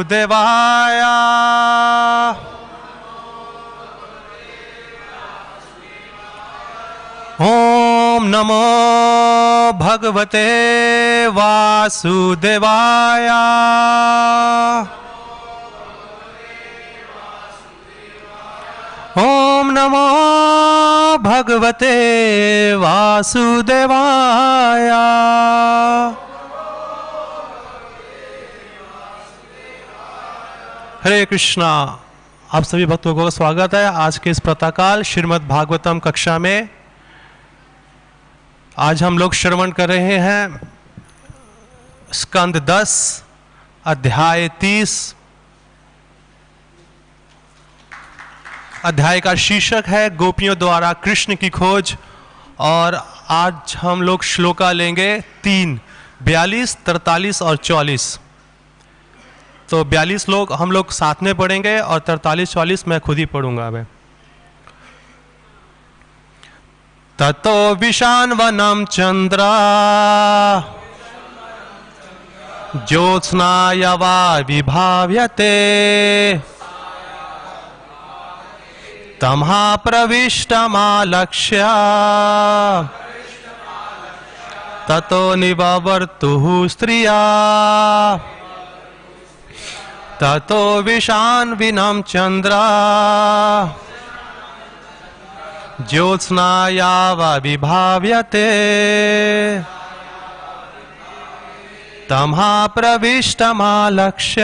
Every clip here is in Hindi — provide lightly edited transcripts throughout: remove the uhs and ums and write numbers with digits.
देवाय ओम नमो भगवते वासुदेवाय ओम नमो भगवते वासुदेवाय। हरे कृष्णा। आप सभी भक्तों को स्वागत है आज के इस प्रातःकाल श्रीमद् भागवतम कक्षा में। आज हम लोग श्रवण कर रहे हैं स्कंद 10 अध्याय 30। अध्याय का शीर्षक है गोपियों द्वारा कृष्ण की खोज। और आज हम लोग श्लोका लेंगे 3, 42, 43 और 44। तो 42 लोग हम लोग साथ में पढ़ेंगे और 43, 44 मैं खुद ही पढ़ूंगा। मैं ततो विशानवनम चंद्रा ज्योत्स्नायवा विभाव्यते तमहा प्रविष्टमालक्ष्य ततो निवर्तुः स्त्रिया ततो विशानविनं चंद्रा ज्योत्स्नायावा विभाव्यते तमहा प्रविष्टमालक्ष्य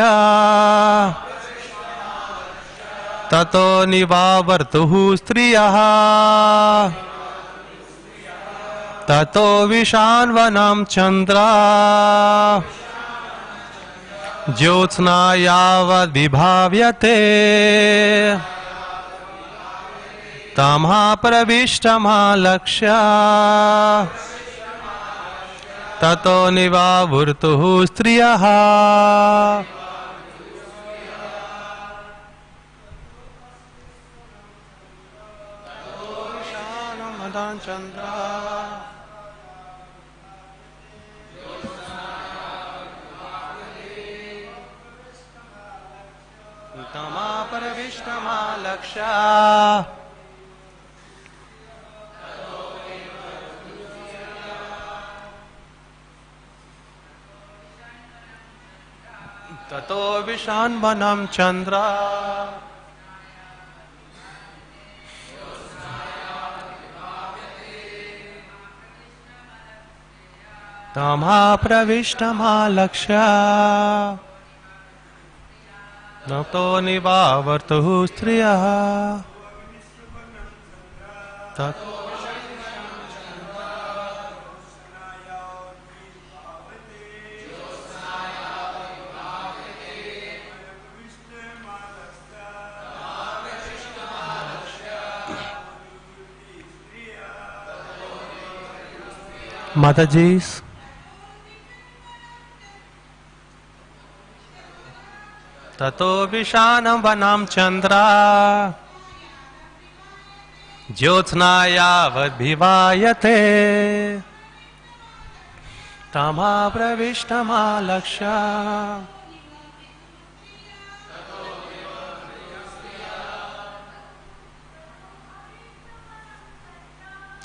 ततो निवावर्तुः स्त्रियः ततो विशानवनं चंद्रा ज्योत्स्नायावद् विभाव्यते तमहा प्रविष्टमालक्ष्य ततो निवावर्तुः स्त्रियः। तमहा प्रविष्टमालक्ष्य ततो विशानवनं चंद्रा तमहा प्रविष्टमालक्ष्य ततो निवावर्तुः स्त्रियः माता जी। ततो विशानवनं चंद्रा ज्योत्स्नायावद् विभाव्यते तमहा प्रविष्टमालक्ष्य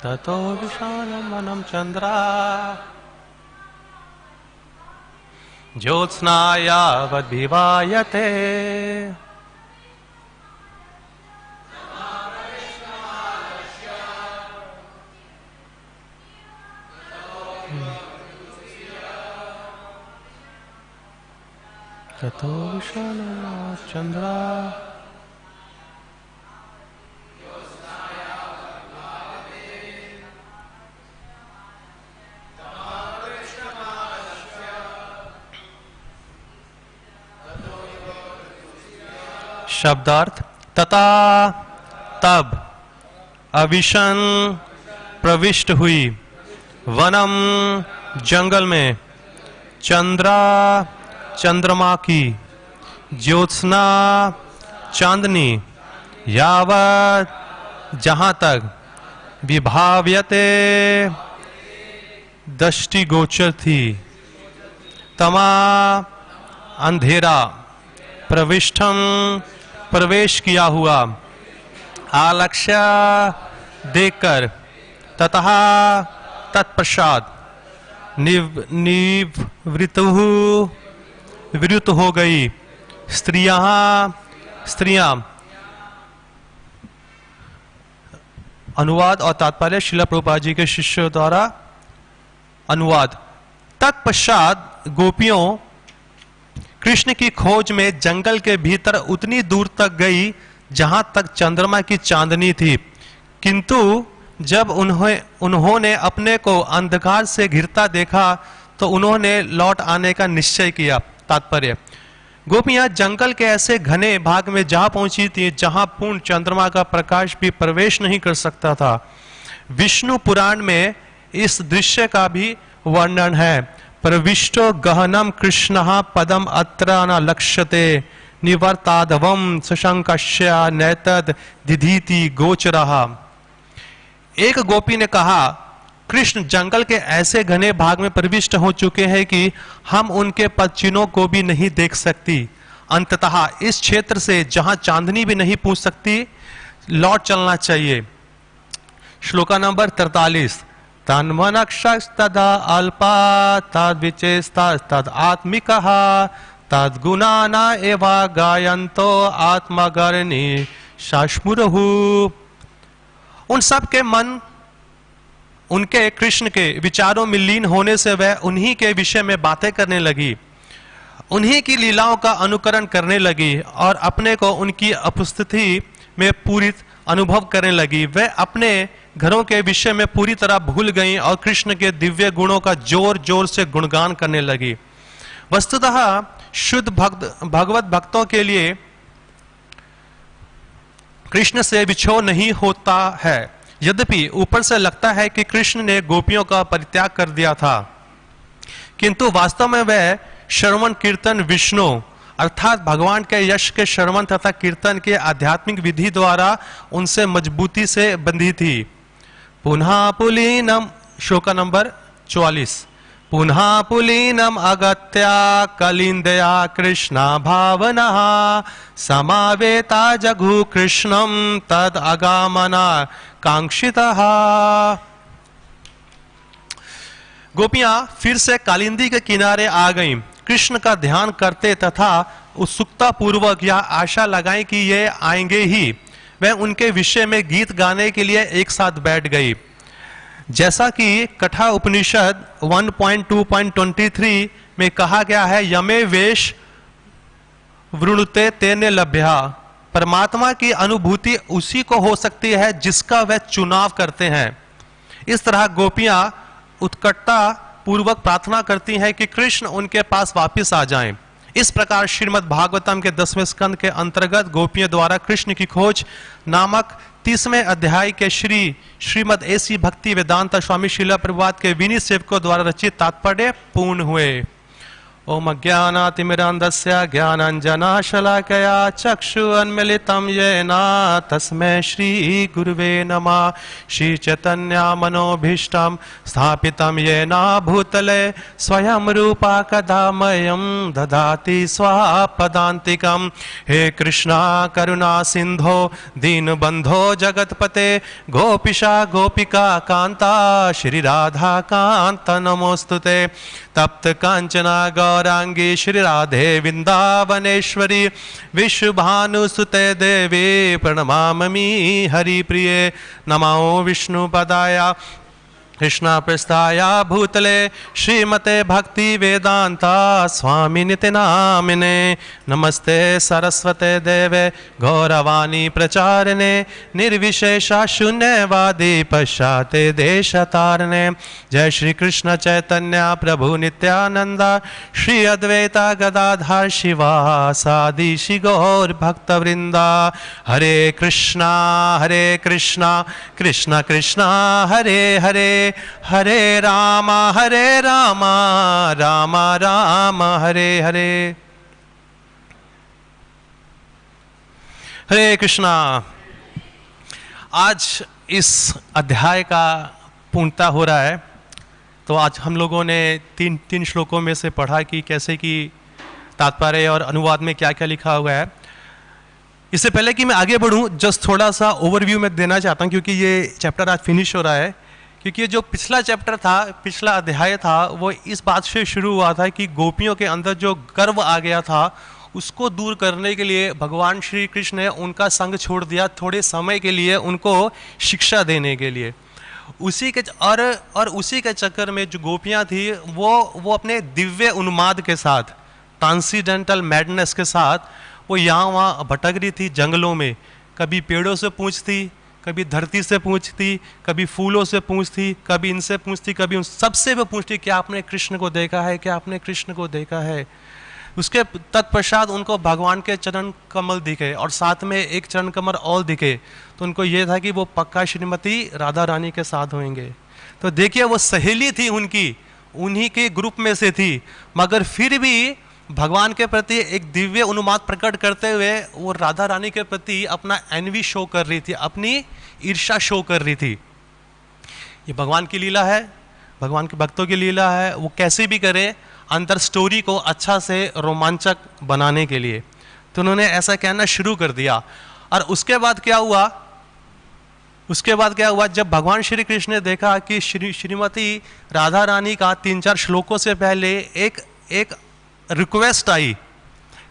ततो विशानवनं चंद्रा ज्योत्स्नायावद् विभाव्यते ततो विशानवनं चंद्रा शब्दार्थ तथा तब अविशन प्रविष्ट हुई वनम जंगल में चंद्रा चंद्रमा की ज्योत्स्ना चांदनी यावत जहाँ तक विभाव्यते दृष्टिगोचर थी तमा अंधेरा प्रविष्टम प्रवेश किया हुआ, आलक्ष्य देखकर, ततः तत्पश्चात निवृत्त हो गई स्त्रियां। अनुवाद और तात्पर्य श्रील प्रभुपाद जी के शिष्यों द्वारा अनुवाद। तत्पश्चात गोपियों कृष्ण की खोज में जंगल के भीतर उतनी दूर तक गई जहां तक चंद्रमा की चांदनी थी, किंतु जब उन्होंने अपने को अंधकार से घिरता देखा तो उन्होंने लौट आने का निश्चय किया। तात्पर्य, गोपियां जंगल के ऐसे घने भाग में जा पहुंची थी जहां पूर्ण चंद्रमा का प्रकाश भी प्रवेश नहीं कर सकता था। विष्णु पुराण में इस दृश्य का भी वर्णन है। प्रविष्टो गहनम कृष्ण पदम अत्र न लक्ष्यते निवर्तादवम सशंकस्य नैतद दिधीति गोचरः। एक गोपी ने कहा, कृष्ण जंगल के ऐसे घने भाग में प्रविष्ट हो चुके हैं कि हम उनके पदचिन्हों को भी नहीं देख सकती। अंततः इस क्षेत्र से जहां चांदनी भी नहीं पूछ सकती लौट चलना चाहिए। श्लोका नंबर 43। तन्मनक्षस्तदा अल्पा तद्विचेस्तद आत्मिकः तद्गुणाना एवा गायन्तो आत्मगर्णी शाश्मुरहु। उन सब के मन उनके कृष्ण के विचारों में लीन होने से वह उन्हीं के विषय में बातें करने लगी, उन्हीं की लीलाओं का अनुकरण करने लगी और अपने को उनकी उपस्थिति में पूरी अनुभव करने लगी। वह अपने घरों के विषय में पूरी तरह भूल गईं और कृष्ण के दिव्य गुणों का जोर जोर से गुणगान करने लगी। वस्तुतः शुद्ध भगवत भक्तों के लिए कृष्ण से विछोह नहीं होता है। यद्यपि ऊपर से लगता है कि कृष्ण ने गोपियों का परित्याग कर दिया था, किंतु वास्तव में वह श्रवण कीर्तन विष्णु अर्थात भगवान के यश के श्रवण तथा कीर्तन के आध्यात्मिक विधि द्वारा उनसे मजबूती से बंधी थी। पुनः पुलीनम, श्लोका नंबर 44। पुनः पुलीनम अगत्या कलिंदया कृष्णा भावना समावेता जघु कृष्णम तद अगामना कांक्षितः। गोपियां फिर से कालिंदी के किनारे आ गईं, कृष्ण का ध्यान करते तथा उत्सुकता पूर्वक यह आशा लगाई कि ये आएंगे ही। वह उनके विषय में गीत गाने के लिए एक साथ बैठ गई। जैसा कि कथा उपनिषद 1.2.23 में कहा गया है, यमे वेश वृणुते तेने लभ्या। परमात्मा की अनुभूति उसी को हो सकती है जिसका वह चुनाव करते हैं। इस तरह गोपियां उत्कटता पूर्वक प्रार्थना करती हैं कि कृष्ण उनके पास वापस आ जाएं। इस प्रकार श्रीमद् भागवतम के 10वें स्कंद के अंतर्गत गोपियों द्वारा कृष्ण की खोज नामक 30वें अध्याय के श्रीमद् एसी भक्ति वेदांत स्वामी श्रील प्रभुपाद के विनीत सेवकों द्वारा रचित तात्पर्य पूर्ण हुए। ओम अज्ञानातिमिरान्धस्य ज्ञानाञ्जनशलाकया चक्षुरुन्मीलितं येन तस्मै श्री गुरुवे नमः। श्री चैतन्य मनोभीष्टं स्थापितं येन भूतले स्वयं रूपा कदा मह्यं ददाति स्वपदान्तिकं। हे कृष्णा करुणा सिन्धो दीनबन्धो जगत्पते गोपिका गोपिका कान्ता श्री राधा कान्त नमोस्तुते। तप्त कांचना गौरांगी श्री राधे वृंदावनेश्वरी विश्वभानुसुते देवी प्रणमामि हरिप्रिये। नमो विष्णुपदाय कृष्णा प्रस्थाया भूतले श्रीमते भक्ति वेदांता स्वामी नित्य नामिने। नमस्ते सरस्वते देवे गौरवाणी प्रचारिणे निर्विशेषा शून्यवादी पश्चाते देशतारिणे। जय श्री कृष्ण चैतन्य प्रभु नित्यानंद श्री अद्वैता गदाधर शिवासादि श्री गौर भक्त वृंदा। हरे कृष्णा कृष्णा कृष्णा हरे हरे हरे राम राम राम हरे हरे। हरे कृष्णा। आज इस अध्याय का पूर्णता हो रहा है। तो आज हम लोगों ने तीन श्लोकों में से पढ़ा कि कैसे कि तात्पर्य और अनुवाद में क्या क्या लिखा हुआ है। इससे पहले कि मैं आगे बढ़ूं, जस्ट थोड़ा सा ओवरव्यू में देना चाहता हूं, क्योंकि ये चैप्टर आज फिनिश हो रहा है। क्योंकि ये जो पिछला चैप्टर था, पिछला अध्याय था, वो इस बात से शुरू हुआ था कि गोपियों के अंदर जो गर्व आ गया था उसको दूर करने के लिए भगवान श्री कृष्ण ने उनका संग छोड़ दिया थोड़े समय के लिए, उनको शिक्षा देने के लिए। उसी के और उसी के चक्कर में जो गोपियां थी वो अपने दिव्य उन्माद के साथ, ट्रांसीडेंटल मैडनेस के साथ वो यहाँ वहाँ भटक रही थी जंगलों में। कभी पेड़ों से पूछती, कभी धरती से पूछती, कभी फूलों से पूछती, कभी इनसे पूछती, कभी उन सबसे वो पूछती क्या आपने कृष्ण को देखा है, क्या आपने कृष्ण को देखा है। उसके तत्पश्चात उनको भगवान के चरण कमल दिखे और साथ में एक चरण कमल और दिखे, तो उनको ये था कि वो पक्का श्रीमती राधा रानी के साथ होंगे। तो देखिए वो सहेली थी उनकी, उन्हीं के ग्रुप में से थी, मगर फिर भी भगवान के प्रति एक दिव्य उन्माद प्रकट करते हुए वो राधा रानी के प्रति अपना एनवी शो कर रही थी, अपनी ईर्ष्या शो कर रही थी। ये भगवान की लीला है, भगवान के भक्तों की लीला है। वो कैसे भी करे अंदर स्टोरी को अच्छा से रोमांचक बनाने के लिए, तो उन्होंने ऐसा कहना शुरू कर दिया। और उसके बाद क्या हुआ, जब भगवान श्री कृष्ण ने देखा कि श्रीमती राधा रानी का 3-4 श्लोकों से पहले एक रिक्वेस्ट आई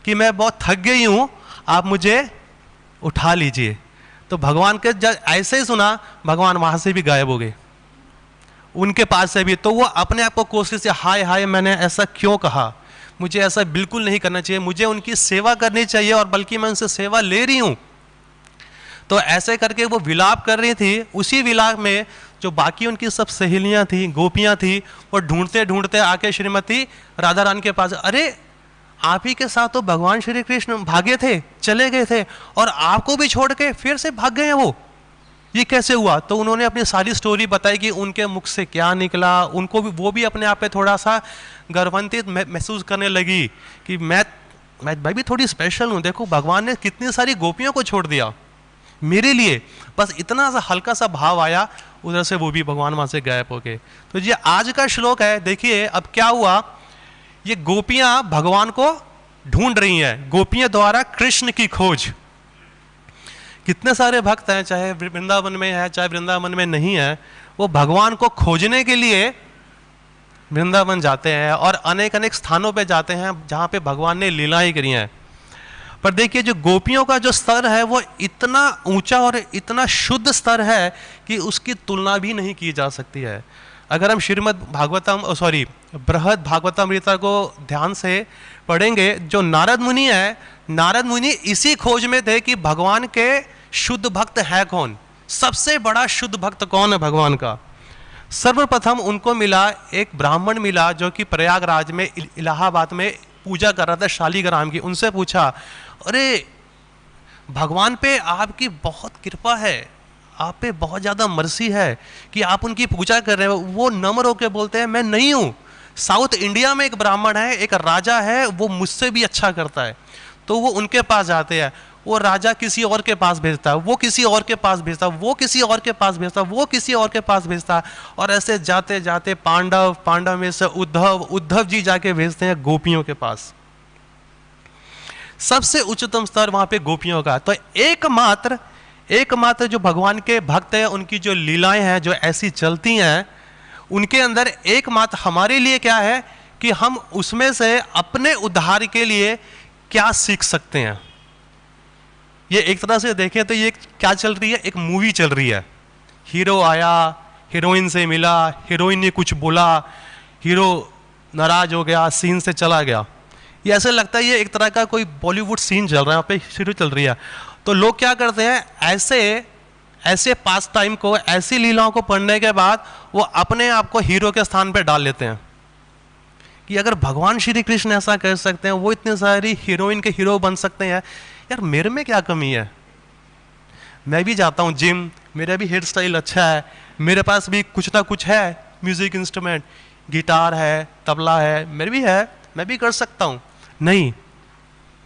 कि मैं बहुत थक गई हूं, आप मुझे उठा लीजिए, तो भगवान के जब ऐसे ही सुना, भगवान वहां से भी गायब हो गए, उनके पास से भी। तो वो अपने आप को कोशिश से हाय मैंने ऐसा क्यों कहा, मुझे ऐसा बिल्कुल नहीं करना चाहिए, मुझे उनकी सेवा करनी चाहिए और बल्कि मैं उनसे सेवा ले रही हूं। तो ऐसे करके वो विलाप कर रही थी। उसी विलाप में जो बाकी उनकी सब सहेलियां थी, गोपियां थी, वो ढूंढते ढूंढते आके श्रीमती राधा रानी के पास, अरे आप ही के साथ तो भगवान श्री कृष्ण भागे थे, चले गए थे, और आपको भी छोड़ के फिर से भाग गए हैं, वो ये कैसे हुआ। तो उन्होंने अपनी सारी स्टोरी बताई कि उनके मुख से क्या निकला। उनको भी, वो भी अपने आप पे थोड़ा सा गर्वान्वित महसूस करने लगी कि मैं भी थोड़ी स्पेशल हूँ, देखो भगवान ने कितनी सारी गोपियों को छोड़ दिया मेरे लिए, बस इतना सा हल्का सा भाव आया, उधर से वो भी भगवान वहां से गायब हो गए। तो ये आज का श्लोक है। देखिए अब क्या हुआ, ये गोपियां भगवान को ढूंढ रही हैं, गोपियां द्वारा कृष्ण की खोज। कितने सारे भक्त हैं, चाहे वृंदावन में है चाहे वृंदावन में नहीं है, वो भगवान को खोजने के लिए वृंदावन जाते हैं और अनेक अनेक स्थानों पे जाते हैं जहां पे भगवान ने लीलाएं करी हैं। पर देखिए जो गोपियों का जो स्तर है वो इतना ऊंचा और इतना शुद्ध स्तर है कि उसकी तुलना भी नहीं की जा सकती है। अगर हम बृहद भागवतामृता को ध्यान से पढ़ेंगे, जो नारद मुनि है, नारद मुनि इसी खोज में थे कि भगवान के शुद्ध भक्त है कौन, सबसे बड़ा शुद्ध भक्त कौन है भगवान का। सर्वप्रथम उनको मिला, एक ब्राह्मण मिला जो कि प्रयागराज में, इलाहाबाद में पूजा कर रहा था शालीग्राम की। उनसे पूछा, अरे भगवान पे आपकी बहुत कृपा है, आप पे बहुत ज़्यादा मर्सी है कि आप उनकी पूजा कर रहे हैं। वो नम्र होकर बोलते हैं, मैं नहीं हूँ, साउथ इंडिया में एक ब्राह्मण है, एक राजा है, वो मुझसे भी अच्छा करता है। तो वो उनके पास जाते हैं, वो राजा किसी और के पास भेजता है, वो किसी और के पास भेजता है, वो किसी और के पास भेजता है, वो किसी और के पास भेजता है, और ऐसे जाते जाते पांडव में से उद्धव जी जाके भेजते हैं गोपियों के पास। सबसे उच्चतम स्तर वहां पे गोपियों का। तो एकमात्र जो भगवान के भक्त हैं, उनकी जो लीलाएं हैं जो ऐसी चलती हैं, उनके अंदर एकमात्र हमारे लिए क्या है कि हम उसमें से अपने उद्धार के लिए क्या सीख सकते हैं। ये एक तरह से देखें तो ये क्या चल रही है, एक मूवी चल रही है। हीरो आया, हीरोइन से मिला, हीरोइन ने कुछ बोला, हीरो नाराज हो गया, सीन से चला गया। ये ऐसे लगता है ये एक तरह का कोई बॉलीवुड सीन चल रहा है, वहाँ पे शुरू चल रही है। तो लोग क्या करते हैं, ऐसे पास टाइम को, ऐसी लीलाओं को पढ़ने के बाद वो अपने आप को हीरो के स्थान पर डाल लेते हैं कि अगर भगवान श्री कृष्ण ऐसा कर सकते हैं, वो इतनी सारी हीरोइन के हीरो बन सकते हैं, यार मेरे में क्या कमी है। मैं भी जाता हूँ जिम, मेरा भी हेयर स्टाइल अच्छा है, मेरे पास भी कुछ ना कुछ है, म्यूजिक इंस्ट्रूमेंट, गिटार है, तबला है, मेरे भी है, मैं भी कर सकता हूँ। नहीं,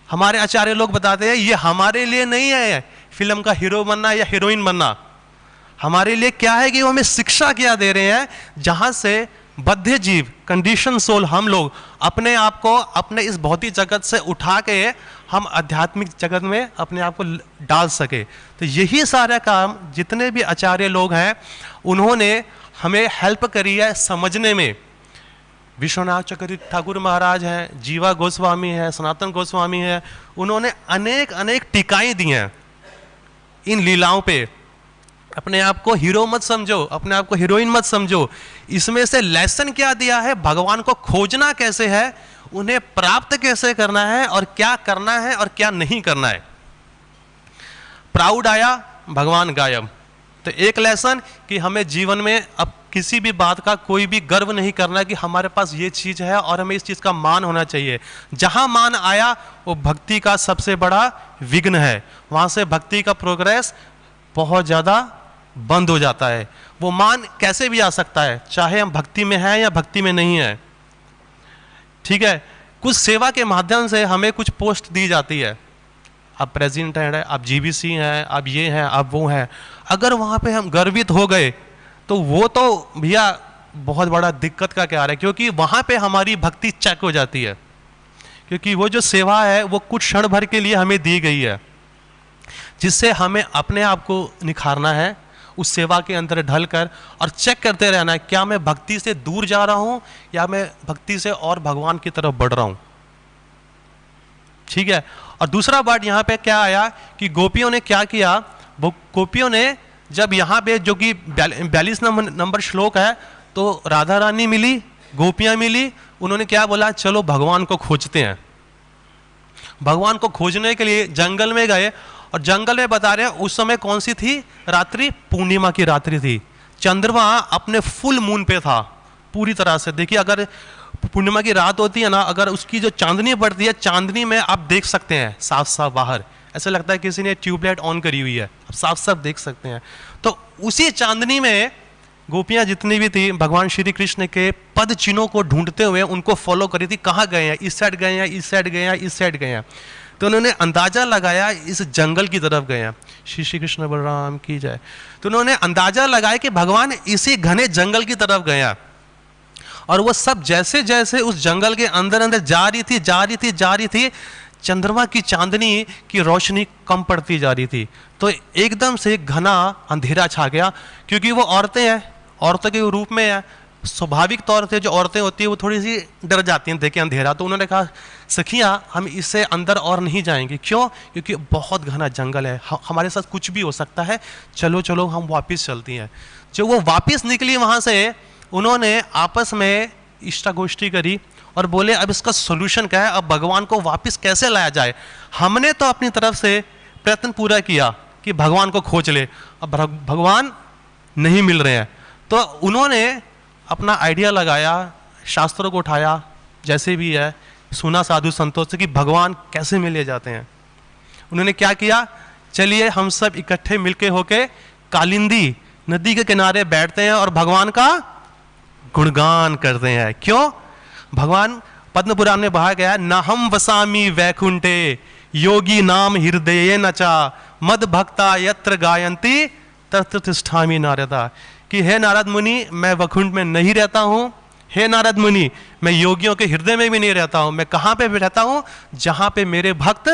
हमारे आचार्य लोग बताते हैं ये हमारे लिए नहीं है फिल्म का हीरो बनना या हीरोइन बनना। हमारे लिए क्या है कि वो हमें शिक्षा क्या दे रहे हैं, जहां से बद्ध जीव, कंडीशन सोल हम लोग अपने आप को अपने इस भौतिक जगत से उठा के हम आध्यात्मिक जगत में अपने आप को डाल सके। तो यही सारा काम जितने भी आचार्य लोग हैं उन्होंने हमें हेल्प करी है समझने में। विश्वनाथ चक्रवर्ती ठाकुर महाराज हैं, जीवा गोस्वामी है, सनातन गोस्वामी है, उन्होंने अनेक अनेक टीकाएं दी हैं इन लीलाओं पे। अपने आप को हीरो मत समझो, अपने आप को हीरोइन मत समझो। इसमें से लेसन क्या दिया है, भगवान को खोजना कैसे है, उन्हें प्राप्त कैसे करना है और क्या करना है और क्या नहीं करना है। प्राउड आया, भगवान गायब। तो एक लेसन कि हमें जीवन में अब किसी भी बात का कोई भी गर्व नहीं करना कि हमारे पास ये चीज है और हमें इस चीज का मान होना चाहिए। जहां मान आया वो भक्ति का सबसे बड़ा विघ्न है, वहां से भक्ति का प्रोग्रेस बहुत ज्यादा बंद हो जाता है। वो मान कैसे भी आ सकता है, चाहे हम भक्ति में हैं या भक्ति में नहीं है। ठीक है, कुछ सेवा के माध्यम से हमें कुछ पोस्ट दी जाती है, आप प्रेसिडेंट हैं, आप जीबीसी हैं, आप ये हैं, आप वो हैं। अगर वहां पे हम गर्वित हो गए तो वो तो भैया बहुत बड़ा दिक्कत का क्या है, क्योंकि वहां पे हमारी भक्ति चेक हो जाती है। क्योंकि वो जो सेवा है वो कुछ क्षण भर के लिए हमें दी गई है, जिससे हमें अपने आप को निखारना है, उस सेवा के अंदर ढलकर और चेक करते रहना है क्या मैं भक्ति से दूर जा रहा हूं या मैं भक्ति से और भगवान की तरफ बढ़ रहा हूं। ठीक है। और दूसरा बात यहां पे क्या आया कि गोपियों ने क्या किया, वो गोपियों ने जब यहां पे जो कि 42 नंबर श्लोक है, तो राधा रानी मिली, गोपियां मिली, उन्होंने क्या बोला, चलो भगवान को खोजते हैं। भगवान को खोजने के लिए जंगल में गए और जंगल में बता रहे हैं उस समय कौन सी थी रात्रि, पूर्णिमा की रात्रि थी। चंद्रमा अपने फुल मून पे था पूरी तरह से। देखिए अगर पूर्णिमा की रात होती है ना, अगर उसकी जो चांदनी पड़ती है, चांदनी में आप देख सकते हैं साफ साफ बाहर, ऐसा लगता है किसी ने ट्यूबलाइट ऑन करी हुई है, आप साफ साफ देख सकते हैं। तो उसी चांदनी में गोपियां जितनी भी थी भगवान श्री कृष्ण के पद चिन्हों को ढूंढते हुए उनको फॉलो करी थी, कहाँ गए हैं, इस साइड गए हैं, इस साइड गए हैं, इस साइड गए हैं। तो उन्होंने अंदाजा लगाया इस जंगल की तरफ गए हैं। श्री कृष्ण बलराम की जय। तो उन्होंने अंदाजा लगाया कि भगवान इसी घने जंगल की तरफ गए हैं। और वो सब जैसे जैसे उस जंगल के अंदर अंदर जा रही थी, चंद्रमा की चांदनी की रोशनी कम पड़ती जा रही थी। तो एकदम से घना अंधेरा छा गया, क्योंकि वो औरतें हैं, औरतों के रूप में है, स्वाभाविक तौर से जो औरतें होती है वो थोड़ी सी डर जाती हैं देखे अंधेरा। तो उन्होंने कहा सखियां हम इससे अंदर और नहीं जाएंगे। क्यों? क्योंकि बहुत घना जंगल है, हमारे साथ कुछ भी हो सकता है, चलो चलो हम वापस चलती हैं। जो वो वापस निकली वहां से, उन्होंने आपस में इष्टागोष्ठी करी और बोले अब इसका सोल्यूशन क्या है, अब भगवान को वापस कैसे लाया जाए। हमने तो अपनी तरफ से प्रयत्न पूरा किया कि भगवान को खोज ले, अब भगवान नहीं मिल रहे हैं। तो उन्होंने अपना आइडिया लगाया, शास्त्रों को उठाया, जैसे भी है सुना साधु संतों से कि भगवान कैसे मिले जाते हैं। उन्होंने क्या किया, चलिए हम सब इकट्ठे मिलके होके कालिंदी नदी के किनारे बैठते हैं और भगवान का गुणगान करते हैं। क्यों? भगवान पद्म पुराण में कहा गया, न हम वसामी वैकुंठे योगी नाम हृदय नचा मद भक्ता यत्र गायंती तत्र तिष्ठामि नारदा। कि हे नारद मुनि मैं वैकुंठ में नहीं रहता हूं, हे नारद मुनि मैं योगियों के हृदय में भी नहीं रहता हूं। मैं कहां पे रहता हूं? जहां पे मेरे भक्त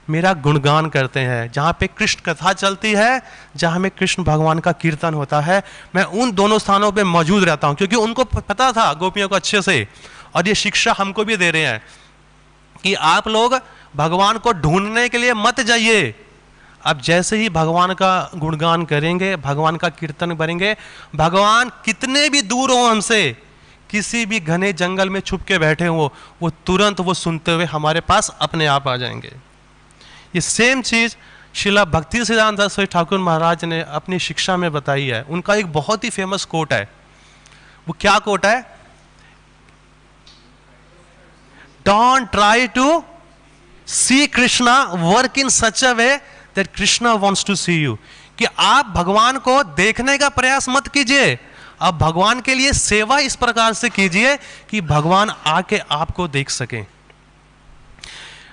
मेरा गुणगान करते हैं, जहां पे कृष्ण कथा चलती है, जहां में कृष्ण भगवान का कीर्तन होता है, मैं उन दोनों स्थानों पे मौजूद रहता हूं। क्योंकि उनको पता था गोपियों को अच्छे से, और ये शिक्षा हमको भी दे रहे हैं कि आप लोग भगवान को ढूंढने के लिए मत जाइए। अब जैसे ही भगवान का गुणगान करेंगे, भगवान का कीर्तन करेंगे, भगवान कितने भी दूर हो हमसे, किसी भी घने जंगल में छुप के बैठे हो, वो तुरंत वो सुनते हुए हमारे पास अपने आप आ जाएंगे। ये सेम चीज श्रीला भक्ति सिद्धांत सरस्वती ठाकुर महाराज ने अपनी शिक्षा में बताई है। उनका एक बहुत ही फेमस कोट है। वो क्या कोट है? Don't try to see Krishna work in such a way that Krishna wants to see you. कि आप भगवान को देखने का प्रयास मत कीजिए, आप भगवान के लिए सेवा इस प्रकार से कीजिए कि भगवान आके आपको देख सके।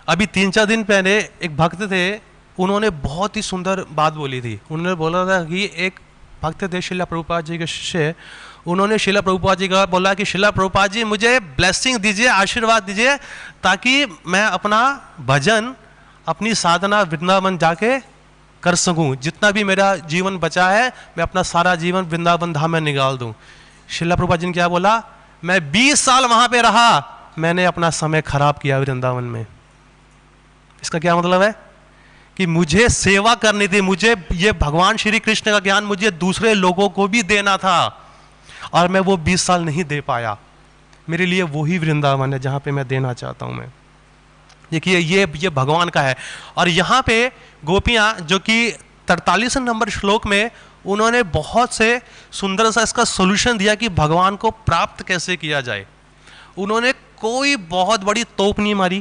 अभी 3-4 दिन पहले एक भक्त थे, उन्होंने बहुत ही सुंदर बात बोली थी। उन्होंने बोला था कि एक भक्त थे शिला प्रभुपाद जी के शिष्य, उन्होंने शिला प्रभुपाद जी का बोला कि शिला प्रभुपाद जी मुझे ब्लेसिंग दीजिए, आशीर्वाद दीजिए, ताकि मैं अपना भजन, अपनी साधना वृंदावन जाके कर सकूं। जितना भी मेरा जीवन बचा है मैं अपना सारा जीवन वृंदावन धाम में निकाल दूं। शिला प्रभुपाद जी ने क्या बोला, मैं 20 साल वहां पे रहा, मैंने अपना समय खराब किया वृंदावन में। इसका क्या मतलब है कि मुझे सेवा करनी थी, मुझे ये भगवान श्री कृष्ण का ज्ञान मुझे दूसरे लोगों को भी देना था, और मैं वो 20 साल नहीं दे पाया। मेरे लिए वही वृंदावन है जहां पे मैं देना चाहता हूं। मैं देखिए ये भगवान का है। और यहाँ पे गोपियाँ, जो कि 43 नंबर श्लोक में उन्होंने बहुत से सुंदर सा इसका सॉल्यूशन दिया कि भगवान को प्राप्त कैसे किया जाए। उन्होंने कोई बहुत बड़ी तोप नहीं मारी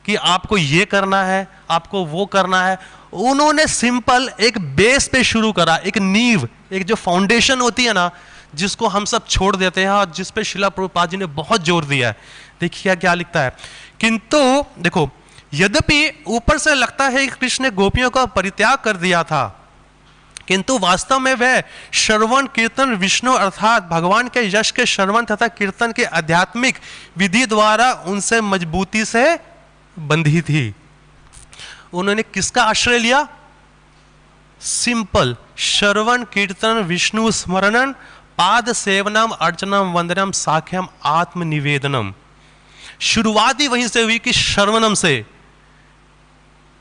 कि आपको ये करना है, आपको वो करना है। उन्होंने सिंपल एक बेस पे शुरू करा, एक नींव, एक जो फाउंडेशन होती है ना, जिसको हम सब छोड़ देते हैं और जिस पे शिला प्रभुपाद जी ने बहुत जोर दिया है। देखिए क्या लिखता है, किंतु देखो, यद्यपि ऊपर से लगता है कि कृष्ण ने गोपियों का परित्याग कर दिया था, किंतु वास्तव में वह श्रवण कीर्तन विष्णु अर्थात भगवान के यश के श्रवण तथा कीर्तन के आध्यात्मिक विधि द्वारा उनसे मजबूती से बंधी थी। उन्होंने किसका आश्रय लिया? सिंपल श्रवण कीर्तन विष्णु स्मरणन पाद सेवनम अर्चनम वंदनम साख्यम आत्मनिवेदनम। शुरुआत ही वहीं से हुई कि श्रवणम से,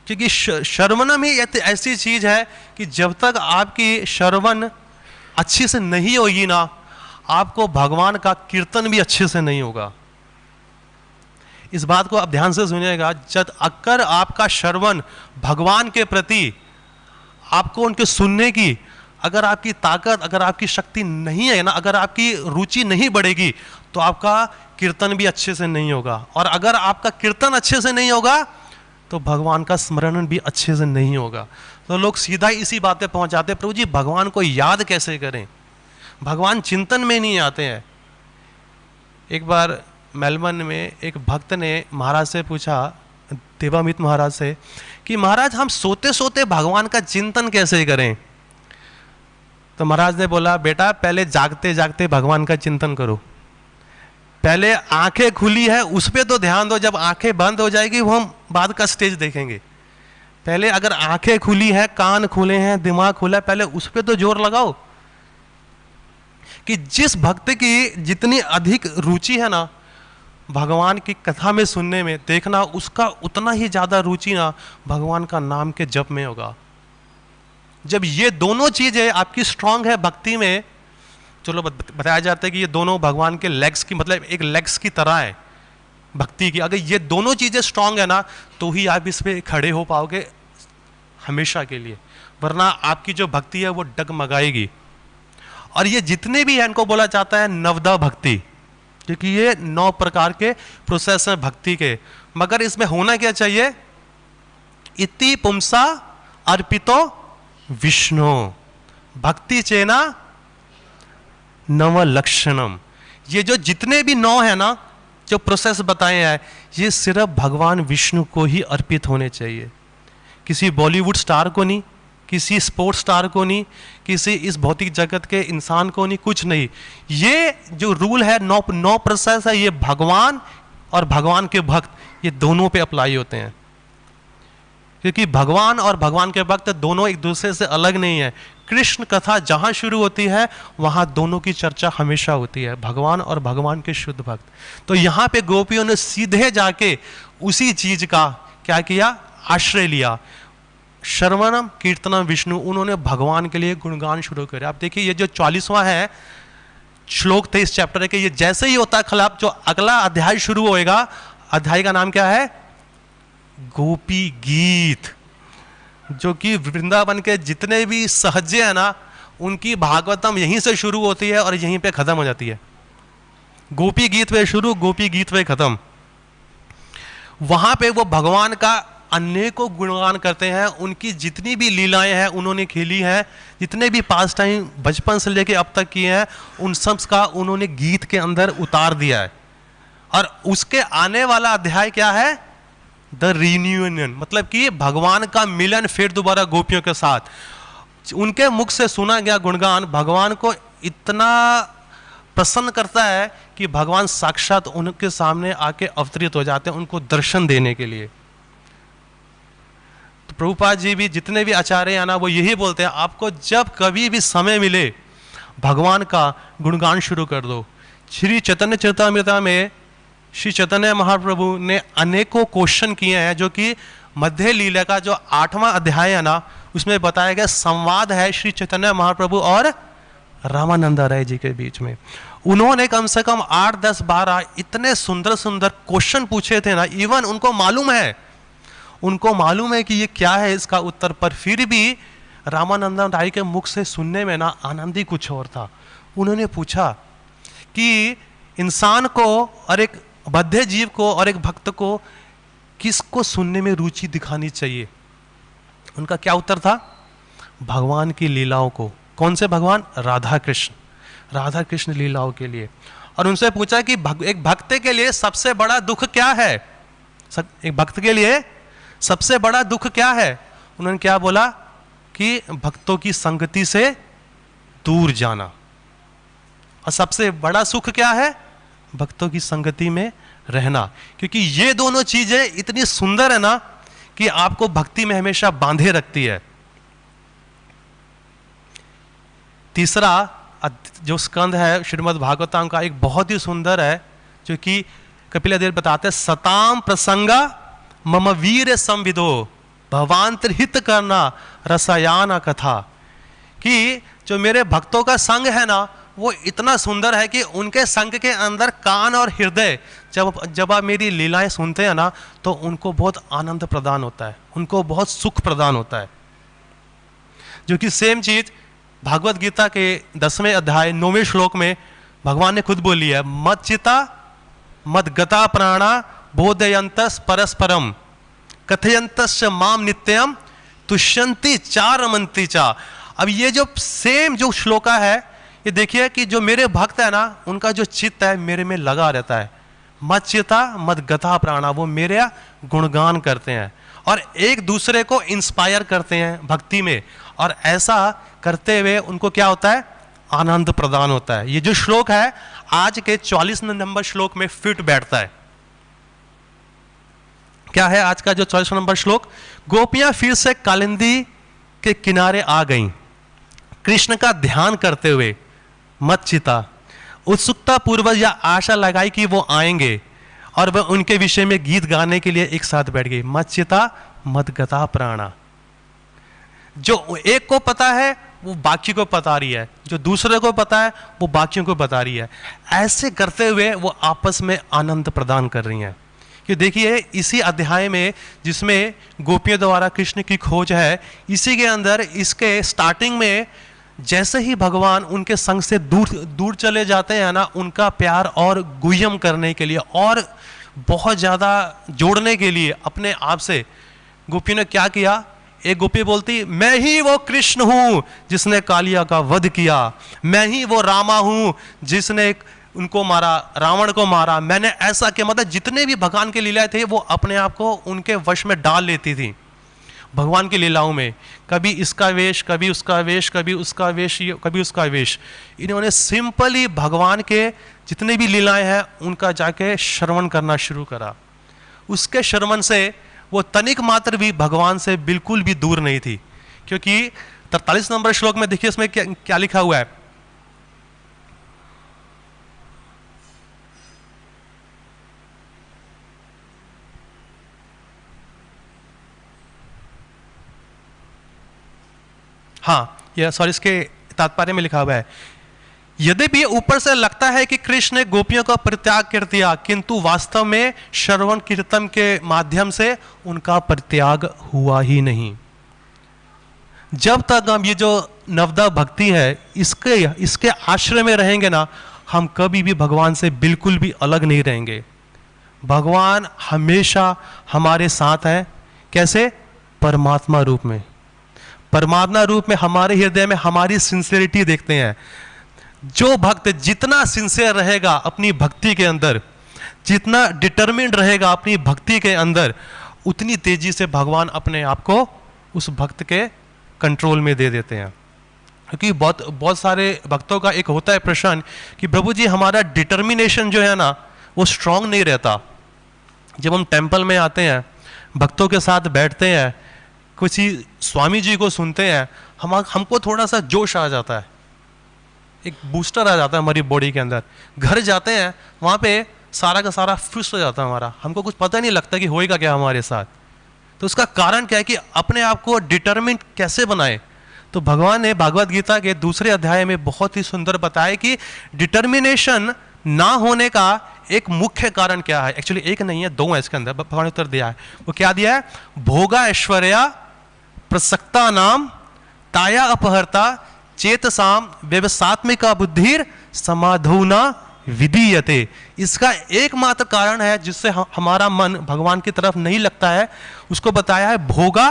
क्योंकि श्रवणम ही ऐसी चीज है कि जब तक आपकी श्रवण अच्छी से नहीं होगी ना, आपको भगवान का कीर्तन भी अच्छे से नहीं होगा। इस बात को आप ध्यान से सुनिएगा, जब अगर आपका श्रवण भगवान के प्रति, आपको उनके सुनने की अगर आपकी ताकत, अगर आपकी शक्ति नहीं है ना, अगर आपकी रुचि नहीं बढ़ेगी, तो आपका कीर्तन भी अच्छे से नहीं होगा। और अगर आपका कीर्तन अच्छे से नहीं होगा तो भगवान का स्मरण भी अच्छे से नहीं होगा। तो लोग सीधा इसी बात पे पहुंच जाते हैं, प्रभु जी भगवान को याद कैसे करें, भगवान चिंतन में नहीं आते हैं। एक बार मेलबर्न में एक भक्त ने महाराज से पूछा, देवामित महाराज से, कि महाराज हम सोते सोते भगवान का चिंतन कैसे करें? तो महाराज ने बोला, बेटा पहले जागते जागते भगवान का चिंतन करो। पहले आंखें खुली है उस पर तो ध्यान दो, जब आंखें बंद हो जाएगी वो हम बाद का स्टेज देखेंगे। पहले अगर आंखें खुली है, कान खुले हैं, दिमाग खुला है, पहले उस पर तो जोर लगाओ। कि जिस भक्त की जितनी अधिक रुचि है ना भगवान की कथा में सुनने में, देखना, उसका उतना ही ज्यादा रुचि ना भगवान का नाम के जप में होगा। जब ये दोनों चीजें आपकी स्ट्रांग है भक्ति में, चलो बताया जाता है कि ये दोनों भगवान के लेग्स की, मतलब एक लेग्स की तरह है भक्ति की। अगर ये दोनों चीजें स्ट्रांग है ना, तो ही आप इस पे खड़े हो पाओगे हमेशा के लिए, वरना आपकी जो भक्ति है वो डगमगाएगी। और ये जितने भी हैं इनको बोला जाता है नवदा भक्ति, क्योंकि ये 9 प्रकार के प्रोसेस हैं भक्ति के। मगर इसमें होना क्या चाहिए? इति पुंसा अर्पितो विष्णु भक्ति चेना नव लक्षणम। ये जो जितने भी 9 है ना, जो प्रोसेस बताए हैं, ये सिर्फ भगवान विष्णु को ही अर्पित होने चाहिए। किसी बॉलीवुड स्टार को नहीं, किसी स्पोर्ट्स स्टार को नहीं, किसी इस भौतिक जगत के इंसान को नहीं, कुछ नहीं। ये जो रूल है, 9 प्रोसेस है, ये भगवान और भगवान के भक्त, ये दोनों पे अप्लाई होते हैं। क्योंकि भगवान और भगवान के भक्त दोनों एक दूसरे से अलग नहीं है। कृष्ण कथा जहां शुरू होती है वहां दोनों की चर्चा हमेशा होती है, भगवान और भगवान के शुद्ध भक्त। तो यहां पे गोपियों ने सीधे जाके उसी चीज का क्या किया? आश्रय लिया। श्रवणम कीर्तनम विष्णु, उन्होंने भगवान के लिए गुणगान शुरू करे। आप देखिए ये जो 44वां है श्लोक थे इस चैप्टर के, ये जैसे ही होता है खलाप, जो अगला अध्याय शुरू होएगा, अध्याय का नाम क्या है? गोपी गीत। जो कि वृंदावन के जितने भी सहजे हैं ना, उनकी भागवतम यहीं से शुरू होती है और यहीं पे खत्म हो जाती है। गोपी गीत पे शुरू, गोपी गीत पे खत्म। वहां पे वो भगवान का अनेकों गुणगान करते हैं, उनकी जितनी भी लीलाएं हैं उन्होंने खेली हैं, जितने भी पास टाइम बचपन से लेके अब तक किए हैं, उन सब का उन्होंने गीत के अंदर उतार दिया है। और उसके आने वाला अध्याय क्या है? द रियूनियन, मतलब कि भगवान का मिलन फिर दोबारा गोपियों के साथ। उनके मुख से सुना गया गुणगान भगवान को इतना प्रसन्न करता है कि भगवान साक्षात उनके सामने आके अवतरित हो जाते हैं उनको दर्शन देने के लिए। तो प्रभुपाद जी भी, जितने भी आचार्य हैं ना, वो यही बोलते हैं आपको जब कभी भी समय मिले भगवान का गुणगान शुरू कर दो। श्री चैतन्य चरितामृत में श्री चैतन्य महाप्रभु ने अनेकों क्वेश्चन किए हैं, जो कि मध्य लीला का जो 8वां अध्याय है ना, उसमें बताया गया संवाद है श्री चैतन्य महाप्रभु और रामानंद राय जी के बीच में। उन्होंने कम से कम 8, 10, 12 इतने सुंदर सुंदर क्वेश्चन पूछे थे ना, इवन उनको मालूम है कि ये क्या है इसका उत्तर, पर फिर भी रामानंद राय के मुख से सुनने में ना आनंद ही कुछ और था। उन्होंने पूछा कि इंसान को और एक बद्ध जीव को और एक भक्त को किसको सुनने में रुचि दिखानी चाहिए। उनका क्या उत्तर था? भगवान की लीलाओं को। कौन से भगवान? राधा कृष्ण लीलाओं के लिए। और उनसे पूछा कि एक भक्त के लिए सबसे बड़ा दुख क्या है? एक भक्त के लिए सबसे बड़ा दुख क्या है? उन्होंने क्या बोला कि भक्तों की संगति से दूर जाना। और सबसे बड़ा सुख क्या है? भक्तों की संगति में रहना। क्योंकि ये दोनों चीजें इतनी सुंदर है ना कि आपको भक्ति में हमेशा बांधे रखती है। तीसरा जो स्कंद है श्रीमद् भागवतम का, एक बहुत ही सुंदर है, जो कि कपिलदेव बताते हैं, सताम प्रसंगा मम वीर संविदो भवांतर हित करना रसायाना कथा। कि जो मेरे भक्तों का संग है ना, वो इतना सुंदर है कि उनके संग के अंदर कान और हृदय जब आप मेरी लीलाएं सुनते हैं ना, तो उनको बहुत आनंद प्रदान होता है, उनको बहुत सुख प्रदान होता है। जो कि सेम चीज भागवत गीता के 10वें अध्याय 9वें श्लोक में भगवान ने खुद बोली है, मत चिता मत गता प्राणा बोधयंतस परस्परम कथयंतस्य माम नित्यम तुष्यंती चा रमंती चा। अब ये जो सेम जो श्लोका है, ये देखिए कि जो मेरे भक्त है ना, उनका जो चित्त है मेरे में लगा रहता है। मत चिता मत गता प्राणा, वो मेरे गुणगान करते हैं और एक दूसरे को इंस्पायर करते हैं भक्ति में, और ऐसा करते हुए उनको क्या होता है? आनंद प्रदान होता है। ये जो श्लोक है आज के 44 नंबर श्लोक में फिट बैठता है। क्या है आज का जो 44 नंबर श्लोक? गोपियां फिर से कालिंदी के किनारे आ गईं, कृष्ण का ध्यान करते हुए। मत चिता, उत्सुकता पूर्वक या आशा लगाई कि वो आएंगे और वह उनके विषय में गीत गाने के लिए एक साथ बैठ गई। मत चिता मत गता प्राणा। जो एक को पता है वो बाकी को बता रही है, जो दूसरे को पता है वो बाकियों को बता रही है। ऐसे करते हुए वो आपस में आनंद प्रदान कर रही हैं। कि देखिए इसी अध्याय में जिसमें गोपियों द्वारा कृष्ण की खोज है, इसी के अंदर इसके स्टार्टिंग में जैसे ही भगवान उनके संग से दूर चले जाते हैं ना, उनका प्यार और गुह्यम करने के लिए और बहुत ज़्यादा जोड़ने के लिए अपने आप से गोपियों ने क्या किया? एक गोपी बोलती, मैं ही वो कृष्ण हूं जिसने कालिया का वध किया, मैं ही वो रामा हूं जिसने उनको मारा, रावण को मारा, मैंने ऐसा किया। मतलब जितने भी भगवान के लीलाएं थे वो अपने आप को उनके वश में डाल लेती थी भगवान की लीलाओं में। कभी इसका वेश, कभी उसका वेश, कभी उसका वेश, कभी उसका वेश। इन्होंने सिंपली भगवान के जितने भी लीलाएं हैं उनका जाके श्रवण करना शुरू करा। उसके श्रवण से वो तनिक मात्र भी भगवान से बिल्कुल भी दूर नहीं थी। क्योंकि 43 नंबर श्लोक में देखिए उसमें क्या लिखा हुआ है? हाँ, ये सॉरी, इसके तात्पर्य में लिखा हुआ है, यद्यपि ऊपर से लगता है कि कृष्ण ने गोपियों का परित्याग कर दिया, किंतु वास्तव में श्रवण कीर्तन के माध्यम से उनका परित्याग हुआ ही नहीं। जब तक हम ये जो नवदा भक्ति है इसके आश्रय में रहेंगे ना, हम कभी भी भगवान से बिल्कुल भी अलग नहीं रहेंगे। भगवान हमेशा हमारे साथ है। कैसे? परमात्मा रूप में। परमात्मा रूप में हमारे हृदय में हमारी सिंसियरिटी देखते हैं। जो भक्त जितना सिंसियर रहेगा अपनी भक्ति के अंदर, जितना डिटरमिन्ड रहेगा अपनी भक्ति के अंदर, उतनी तेजी से भगवान अपने आप को उस भक्त के कंट्रोल में दे देते हैं। क्योंकि बहुत सारे भक्तों का एक होता है प्रश्न कि प्रभु जी हमारा डिटर्मिनेशन जो है ना वो स्ट्रांग नहीं रहता। जब हम टेंपल में आते हैं, भक्तों के साथ बैठते हैं, किसी स्वामी जी को सुनते हैं, हमको थोड़ा सा जोश आ जाता है, एक बूस्टर आ जाता है हमारी बॉडी के अंदर। घर जाते हैं, वहाँ पे सारा का सारा फिस्ट हो जाता है हमारा, हमको कुछ पता नहीं लगता कि होएगा क्या हमारे साथ। तो उसका कारण क्या है कि अपने आप को डिटर्मिन कैसे बनाए। तो भगवान ने भगवद गीता के दूसरे अध्याय में बहुत ही सुंदर बताया कि डिटर्मिनेशन ना होने का एक मुख्य कारण क्या है। एक्चुअली एक नहीं है, दो है इसके अंदर, भगवान ने उत्तर दिया है। वो क्या दिया है? भोगा ऐश्वर्या प्रसक्ता नाम ताया अपहरता चेतसाम व्यवसात्मिका बुद्धिर समाधुना विधीयते। इसका एकमात्र कारण है जिससे हमारा मन भगवान की तरफ नहीं लगता है, उसको बताया है भोगा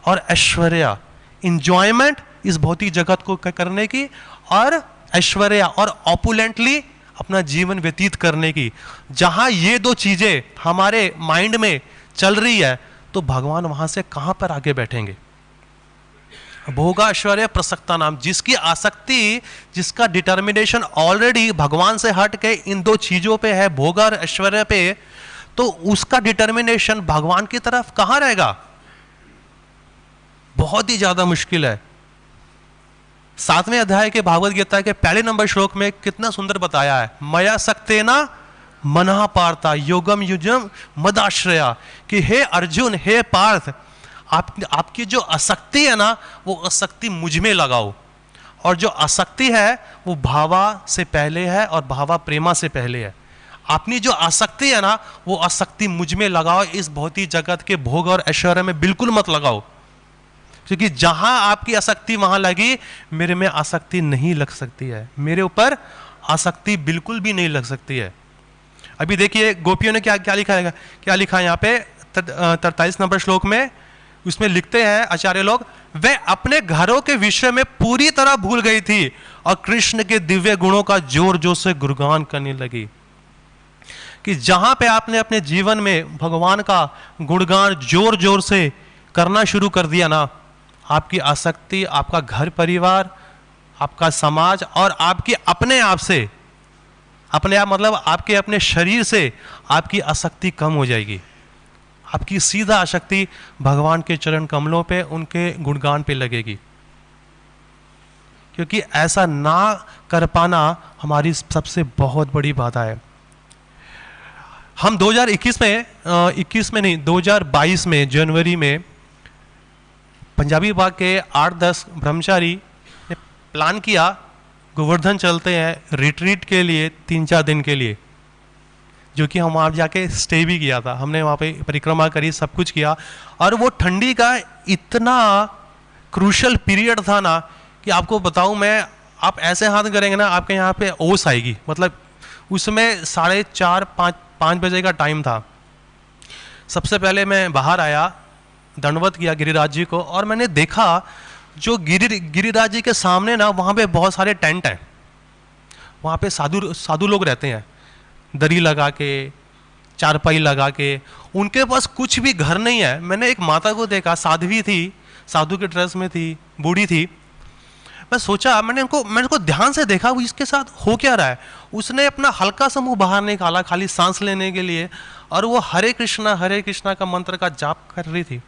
और ऐश्वर्या, इंजॉयमेंट इस भौतिक जगत को करने की, और ऐश्वर्या और ऑपुलेंटली अपना जीवन व्यतीत करने की। जहां ये दो चीजें हमारे माइंड में चल रही है तो भगवान वहां से कहां पर आगे बैठेंगे। भोगा ऐश्वर्य प्रसक्ता नाम, जिसकी आसक्ति, जिसका डिटर्मिनेशन ऑलरेडी भगवान से हट के इन दो चीजों पे है, भोगा और ऐश्वर्य पे, तो उसका डिटर्मिनेशन भगवान की तरफ कहां रहेगा? बहुत ही ज्यादा मुश्किल है। 7वें अध्याय के भागवत गीता के पहले नंबर श्लोक में कितना सुंदर बताया है, मया सक्तेना मनः पार्था योगम युजम मदाश्रया, कि हे अर्जुन, हे पार्थ, आपकी जो आसक्ति है ना वो आसक्ति मुझ में लगाओ। और जो आसक्ति है वो भावा से पहले है और भावा प्रेमा से पहले है। अपनी जो आसक्ति है ना वो आसक्ति मुझ में लगाओ, इस भौतिक जगत के भोग और ऐश्वर्य में बिल्कुल मत लगाओ। क्योंकि जहां आपकी आसक्ति वहां लगी, मेरे में आसक्ति नहीं लग सकती है, मेरे ऊपर आसक्ति बिल्कुल भी नहीं लग सकती है। अभी देखिए गोपियों ने क्या क्या लिखा है, क्या लिखा है यहाँ पे 43 नंबर श्लोक में। उसमें लिखते हैं आचार्य लोग, वे अपने घरों के विषय में पूरी तरह भूल गई थी और कृष्ण के दिव्य गुणों का जोर जोर से गुणगान करने लगी। कि जहां पे आपने अपने जीवन में भगवान का गुणगान जोर जोर से करना शुरू कर दिया ना, आपकी आसक्ति, आपका घर परिवार, आपका समाज और आपकी अपने आप से, अपने आप मतलब आपके अपने शरीर से आपकी आसक्ति कम हो जाएगी। आपकी सीधा आसक्ति भगवान के चरण कमलों पे, उनके गुणगान पे लगेगी। क्योंकि ऐसा ना कर पाना हमारी सबसे बहुत बड़ी बाधा है। हम 2022 में जनवरी में पंजाबी बाग के 8-10 ब्रह्मचारी ने प्लान किया, गोवर्धन चलते हैं रिट्रीट के लिए 3-4 दिन के लिए, जो कि हम वहाँ जाके स्टे भी किया था। हमने वहाँ पे परिक्रमा करी, सब कुछ किया। और वो ठंडी का इतना क्रूशल पीरियड था ना कि आपको बताऊँ मैं, आप ऐसे हाथ करेंगे ना आपके यहाँ पे ओस आएगी। मतलब उसमें 4:30-5 बजे का टाइम था। सबसे पहले मैं बाहर आया, दंडवत किया गिरिराज जी को, और मैंने देखा जो गिरिराज जी के सामने ना वहाँ पे बहुत सारे टेंट हैं। वहाँ पे साधु लोग रहते हैं, दरी लगा के, चारपाई लगा के। उनके पास कुछ भी घर नहीं है। मैंने एक माता को देखा, साध्वी थी, साधु के ड्रेस में थी, बूढ़ी थी। मैं सोचा, मैंने उनको ध्यान से देखा, वो इसके साथ हो क्या रहा है। उसने अपना हल्का सा मुंह बाहर निकाला खाली सांस लेने के लिए, और वो हरे कृष्णा का मंत्र का जाप कर रही थी।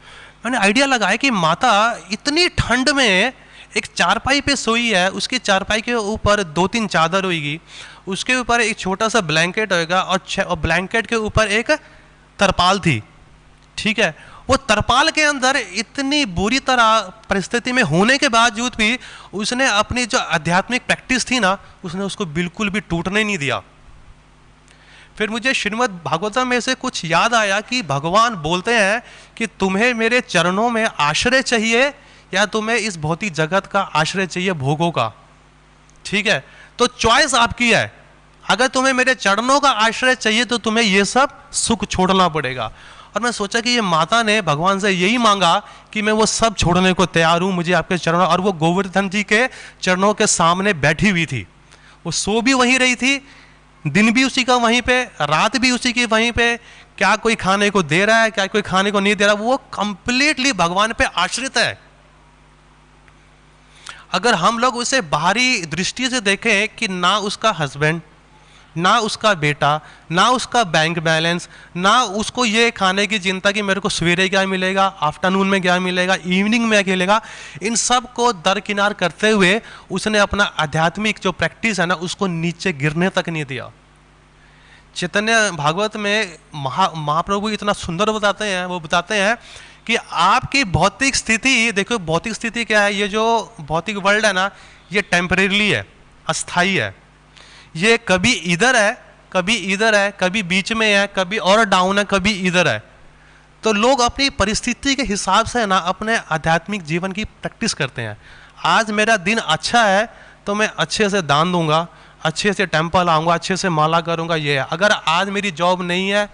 मैंने आइडिया लगाया कि माता इतनी ठंड में एक चारपाई पे सोई है, उसकी चारपाई के ऊपर 2-3 चादर होगी, उसके ऊपर एक छोटा सा ब्लैंकेट होगा, और ब्लैंकेट के ऊपर एक तरपाल थी। ठीक है, वो तरपाल के अंदर इतनी बुरी तरह परिस्थिति में होने के बावजूद भी उसने अपनी जो आध्यात्मिक प्रैक्टिस थी ना, उसने उसको बिल्कुल भी टूटने नहीं दिया। फिर मुझे श्रीमद् भागवतम में से कुछ याद आया कि भगवान बोलते हैं कि तुम्हें मेरे चरणों में आश्रय चाहिए या तुम्हें इस भौतिक जगत का आश्रय चाहिए, भोगों का। ठीक है, तो चॉइस आपकी है। अगर तुम्हें मेरे चरणों का आश्रय चाहिए तो तुम्हें ये सब सुख छोड़ना पड़ेगा। और मैं सोचा कि ये माता ने भगवान से यही मांगा कि मैं वो सब छोड़ने को तैयार हूँ, मुझे आपके चरणों। और वो गोवर्धन जी के चरणों के सामने बैठी हुई थी। वो सो भी वहीं रही थी, दिन भी उसी का वहीं पे, रात भी उसी की वहीं पे। क्या कोई खाने को दे रहा है, क्या कोई खाने को नहीं दे रहा, वो कंप्लीटली भगवान पे आश्रित है। अगर हम लोग उसे बाहरी दृष्टि से देखें कि ना उसका हस्बैंड, ना उसका बेटा, ना उसका बैंक बैलेंस, ना उसको ये खाने की चिंता कि मेरे को सवेरे क्या मिलेगा, आफ्टरनून में क्या मिलेगा, इवनिंग में क्या मिलेगा, इन सब को दरकिनार करते हुए उसने अपना आध्यात्मिक जो प्रैक्टिस है ना उसको नीचे गिरने तक नहीं दिया। चैतन्य भागवत में महाप्रभु इतना सुंदर बताते हैं, वो बताते हैं कि आपकी भौतिक स्थिति, देखो भौतिक स्थिति क्या है, ये जो भौतिक वर्ल्ड है ना ये टेम्परेरी है, अस्थाई है। ये कभी इधर है, कभी इधर है, कभी बीच में है, कभी और डाउन है, कभी इधर है। तो लोग अपनी परिस्थिति के हिसाब से ना अपने आध्यात्मिक जीवन की प्रैक्टिस करते हैं। आज मेरा दिन अच्छा है तो मैं अच्छे से दान दूंगा, अच्छे से टेम्पल आऊँगा, अच्छे से माला करूँगा, ये है। अगर आज मेरी जॉब नहीं है,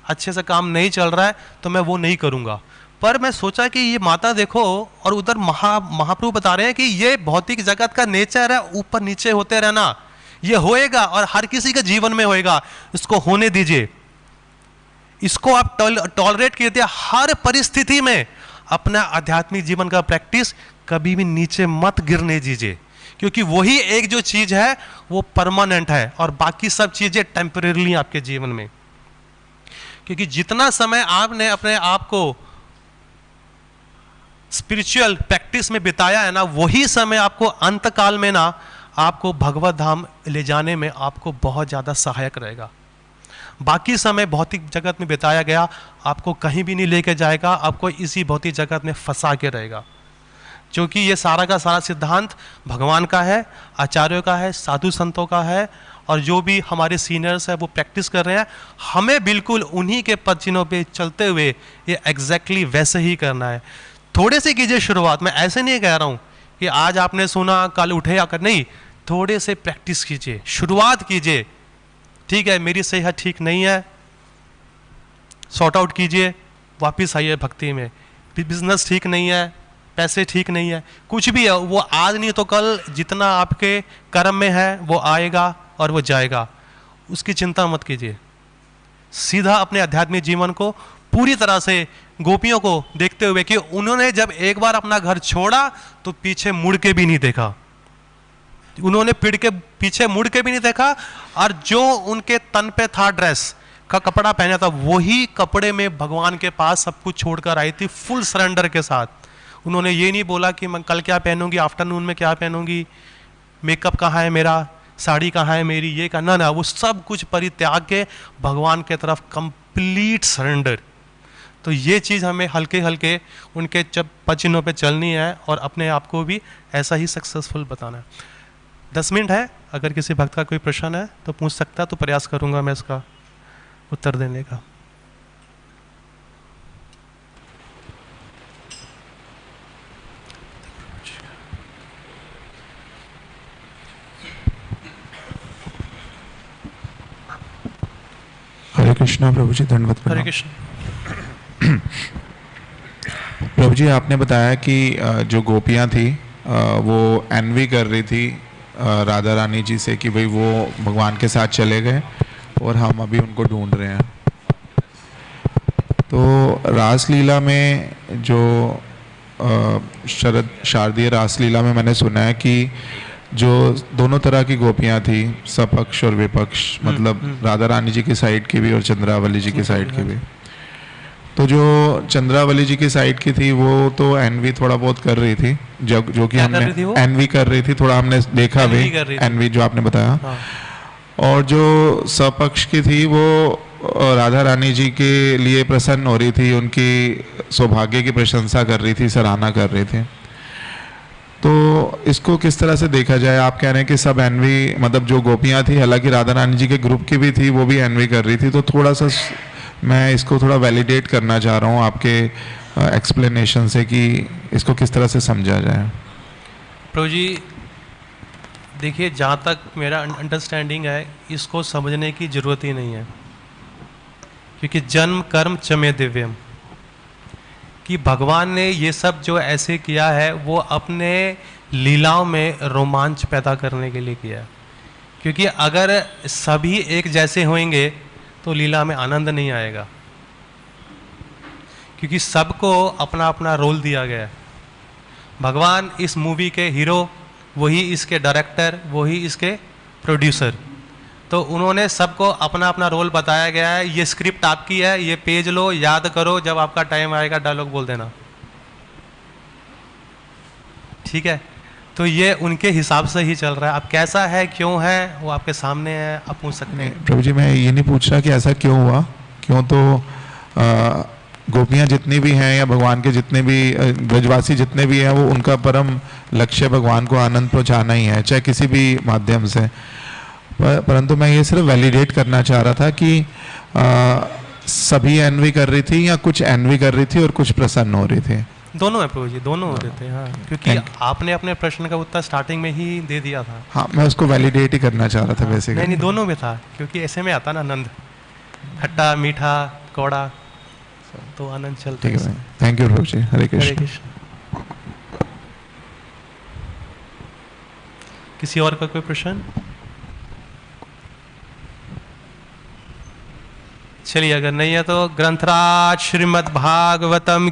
अच्छे से काम नहीं चल रहा है, तो मैं वो नहीं करूँगा। पर मैं सोचा कि ये माता देखो, और उधर महाप्रभु बता रहे हैं कि ये भौतिक जगत का नेचर है, ऊपर नीचे होते रहना, ये होएगा और हर किसी के जीवन में होएगा, इसको होने दीजिए, इसको आप टॉलरेट कीजिए। हर परिस्थिति में अपना आध्यात्मिक जीवन का प्रैक्टिस कभी भी नीचे मत गिरने दीजिए, क्योंकि वही एक जो चीज है वो परमानेंट है और बाकी सब चीजें टेम्परेरी आपके जीवन में। क्योंकि जितना समय आपने अपने आप को स्पिरिचुअल प्रैक्टिस में बिताया है ना, वही समय आपको अंतकाल में ना आपको भगवत धाम ले जाने में आपको बहुत ज़्यादा सहायक रहेगा। बाकी समय भौतिक जगत में बिताया गया आपको कहीं भी नहीं लेके जाएगा, आपको इसी भौतिक जगत में फंसा के रहेगा। क्योंकि ये सारा का सारा सिद्धांत भगवान का है, आचार्यों का है, साधु संतों का है, और जो भी हमारे सीनियर्स हैं वो प्रैक्टिस कर रहे हैं, हमें बिल्कुल उन्हीं के पद चिन्हों पे चलते हुए ये एग्जैक्टली वैसे ही करना है। थोड़े से कीजिए शुरुआत में, ऐसे नहीं कह रहा हूँ कि आज आपने सुना कल उठे आकर, नहीं, थोड़े से प्रैक्टिस कीजिए, शुरुआत कीजिए। ठीक है, मेरी सेहत ठीक नहीं है, सॉर्ट आउट कीजिए, वापस आइए भक्ति में। बिजनेस ठीक नहीं है, पैसे ठीक नहीं है, कुछ भी है, वो आज नहीं तो कल जितना आपके कर्म में है वो आएगा और वो जाएगा, उसकी चिंता मत कीजिए। सीधा अपने आध्यात्मिक जीवन को पूरी तरह से गोपियों को देखते हुए कि उन्होंने जब एक बार अपना घर छोड़ा तो पीछे मुड़ के भी नहीं देखा, उन्होंने पीछे मुड़ के भी नहीं देखा, और जो उनके तन पे था ड्रेस का कपड़ा पहना था वही कपड़े में भगवान के पास सब कुछ छोड़कर आई थी, फुल सरेंडर के साथ। उन्होंने ये नहीं बोला कि मैं कल क्या पहनूंगी, आफ्टरनून में क्या पहनूंगी, मेकअप कहाँ है मेरा, साड़ी कहाँ है मेरी, ये करना ना, वो सब कुछ परित्याग के भगवान के तरफ कंप्लीट सरेंडर। तो ये चीज़ हमें हल्के हल्के उनके जब पचिनों पे चलनी है और अपने आप को भी ऐसा ही सक्सेसफुल बताना है। 10 मिनट है, अगर किसी भक्त का कोई प्रश्न है तो पूछ सकता है, तो प्रयास करूंगा मैं इसका उत्तर देने का। हरे कृष्णा प्रभु जी, धन्यवाद। हरे कृष्ण। प्रभु जी, आपने बताया कि जो गोपियां थी वो एनवी कर रही थी राधा रानी जी से कि भाई वो भगवान के साथ चले गए और हम अभी उनको ढूंढ रहे हैं। तो रासलीला में जो शारदीय रासलीला में मैंने सुना है कि जो दोनों तरह की गोपियां थी, सपक्ष और विपक्ष, मतलब राधा रानी जी की साइड की भी और चंद्रावली जी की साइड की भी। तो जो चंद्रावली जी की साइड की थी वो तो एनवी थोड़ा बहुत कर रही थी, जो कि हमने एनवी कर रही थी, थोड़ा हमने देखा भी एनवी जो आपने बताया। हाँ। और जो सपक्ष की थी वो राधा रानी जी के लिए प्रसन्न हो रही थी, उनकी सौभाग्य की प्रशंसा कर रही थी, सराहना कर रही थी। तो इसको किस तरह से देखा जाए? आप कह रहे हैं कि सब एनवी, मतलब जो गोपियां थी, हालांकि राधा रानी जी के ग्रुप की भी थी, वो भी एनवी कर रही थी। तो थोड़ा सा मैं इसको थोड़ा वैलिडेट करना चाह रहा हूँ आपके एक्सप्लेनेशन से कि इसको किस तरह से समझा जाए। प्रभु जी देखिए, जहाँ तक मेरा अंडरस्टैंडिंग है, इसको समझने की जरूरत ही नहीं है, क्योंकि जन्म कर्म चमे दिव्यम, कि भगवान ने ये सब जो ऐसे किया है वो अपने लीलाओं में रोमांच पैदा करने के लिए किया है। क्योंकि अगर सभी एक जैसे होंगे तो लीला में आनंद नहीं आएगा, क्योंकि सबको अपना अपना रोल दिया गया है। भगवान इस मूवी के हीरो, वही इसके डायरेक्टर, वही इसके प्रोड्यूसर। तो उन्होंने सबको अपना अपना रोल बताया गया है। ये स्क्रिप्ट आपकी है, ये पेज लो, याद करो, जब आपका टाइम आएगा डायलॉग बोल देना, ठीक है। तो ये उनके हिसाब से ही चल रहा है। अब कैसा है, क्यों है, वो आपके सामने है, आप पूछ सकते हैं। प्रभु जी, मैं ये नहीं पूछ रहा कि ऐसा क्यों हुआ, क्यों तो गोपियाँ जितनी भी हैं या भगवान के जितने भी ब्रजवासी जितने भी हैं, वो उनका परम लक्ष्य भगवान को आनंद पहुंचाना ही है, चाहे किसी भी माध्यम से। परंतु मैं ये सिर्फ वैलिडेट करना चाह रहा था कि सभी एनवी कर रही थी या कुछ एनवी कर रही थी और कुछ प्रसन्न हो रही थी? दोनों है प्रभु जी, दोनों हो रहे थे। हाँ, क्योंकि आपने अपने प्रश्न का उत्तर स्टार्टिंग में ही दे दिया था। हाँ, मैं उसको वैलिडेट ही करना चाह रहा था वैसे। नहीं, दोनों में था, क्योंकि ऐसे में आता ना आनंद, खट्टा मीठा कौड़ा, तो आनंद चलता है। थैंक यू प्रभु जी। हरे हरे कृष्ण। कृष्ण। किसी और का कोई प्रश्न? चलिए, अगर नहीं है तो ग्रंथराज श्रीमद् भागवतम